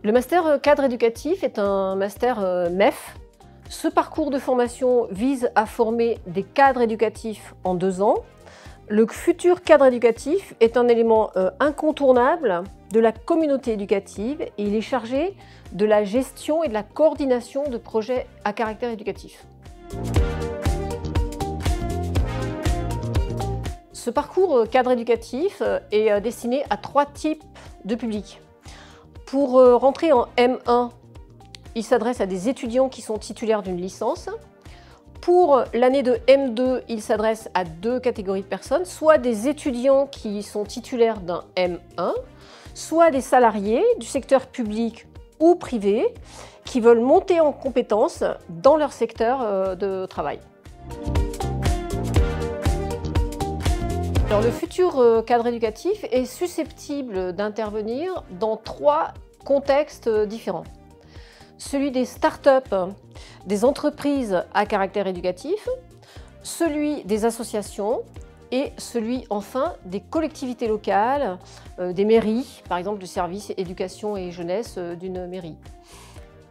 Le master cadre éducatif est un master MEF. Ce parcours de formation vise à former des cadres éducatifs en 2 ans. Le futur cadre éducatif est un élément incontournable de la communauté éducative et il est chargé de la gestion et de la coordination de projets à caractère éducatif. Ce parcours cadre éducatif est destiné à 3 types de publics. Pour rentrer en M1, il s'adresse à des étudiants qui sont titulaires d'une licence. Pour l'année de M2, il s'adresse à 2 catégories de personnes, soit des étudiants qui sont titulaires d'un M1, soit des salariés du secteur public ou privé qui veulent monter en compétences dans leur secteur de travail. Alors, le futur cadre éducatif est susceptible d'intervenir dans 3 contextes différents. Celui des start-up, des entreprises à caractère éducatif, celui des associations et celui enfin des collectivités locales, des mairies, par exemple du service éducation et jeunesse d'une mairie.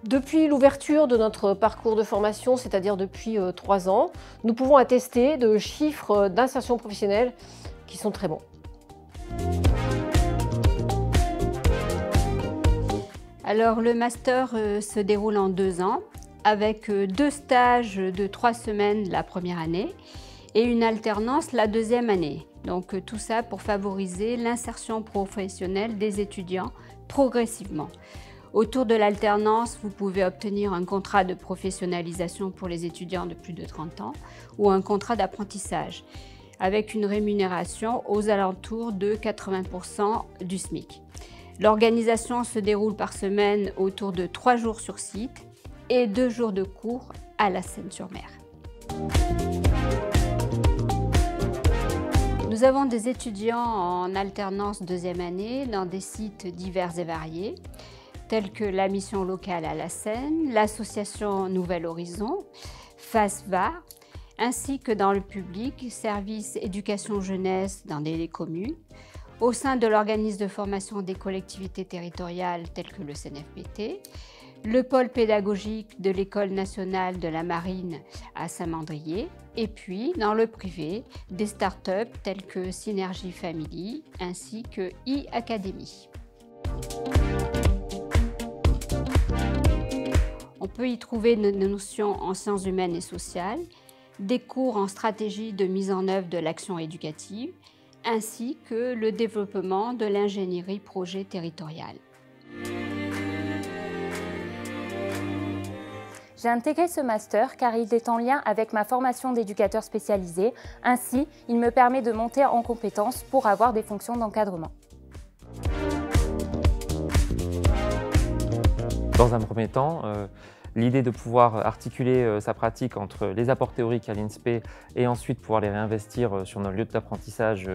Depuis l'ouverture de notre parcours de formation, c'est-à-dire depuis 3 ans, nous pouvons attester de chiffres d'insertion professionnelle qui sont très bons. Alors le master se déroule en 2 ans avec 2 stages de 3 semaines la première année et une alternance la 2e année. Donc tout ça pour favoriser l'insertion professionnelle des étudiants progressivement. Autour de l'alternance, vous pouvez obtenir un contrat de professionnalisation pour les étudiants de plus de 30 ans ou un contrat d'apprentissage avec une rémunération aux alentours de 80% du SMIC. L'organisation se déroule par semaine autour de 3 jours sur site et 2 jours de cours à la Seine-sur-Mer. Nous avons des étudiants en alternance 2e année dans des sites divers et variés, tels que la mission locale à la Seine, l'association Nouvel Horizon, FASVA, ainsi que dans le public, service éducation jeunesse dans des communes, au sein de l'organisme de formation des collectivités territoriales telles que le CNFPT, le pôle pédagogique de l'École nationale de la marine à Saint-Mandrier, et puis dans le privé, des start-up telles que Synergie Family ainsi que e-Academy. On peut y trouver nos notions en sciences humaines et sociales, des cours en stratégie de mise en œuvre de l'action éducative, ainsi que le développement de l'ingénierie projet territoriale. J'ai intégré ce master car il est en lien avec ma formation d'éducateur spécialisé. Ainsi, il me permet de monter en compétences pour avoir des fonctions d'encadrement. Dans un premier temps, l'idée de pouvoir articuler sa pratique entre les apports théoriques à l'INSPE et ensuite pouvoir les réinvestir sur nos lieux d'apprentissage,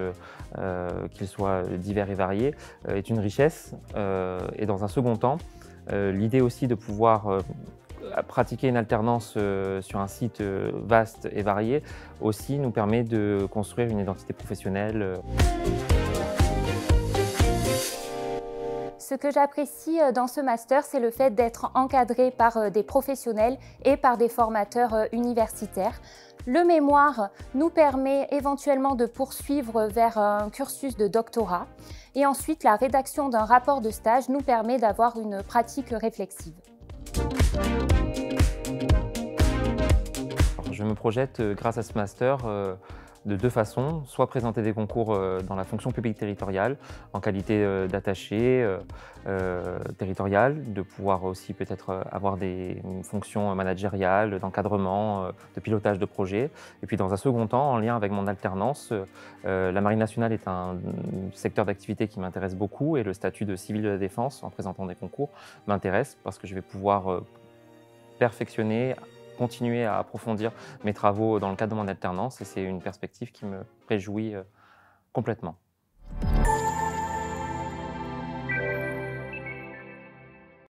qu'ils soient divers et variés, est une richesse. Et dans un second temps, l'idée aussi de pouvoir pratiquer une alternance sur un site vaste et varié aussi nous permet de construire une identité professionnelle. Ce que j'apprécie dans ce master, c'est le fait d'être encadré par des professionnels et par des formateurs universitaires. Le mémoire nous permet éventuellement de poursuivre vers un cursus de doctorat. Et ensuite, la rédaction d'un rapport de stage nous permet d'avoir une pratique réflexive. Je me projette, grâce à ce master, de 2 façons, soit présenter des concours dans la fonction publique territoriale en qualité d'attaché territorial, de pouvoir aussi peut-être avoir des fonctions managériales, d'encadrement, de pilotage de projet. Et puis dans un second temps, en lien avec mon alternance, la Marine nationale est un secteur d'activité qui m'intéresse beaucoup et le statut de civil de la défense en présentant des concours m'intéresse parce que je vais pouvoir perfectionner, continuer à approfondir mes travaux dans le cadre de mon alternance et c'est une perspective qui me réjouit complètement.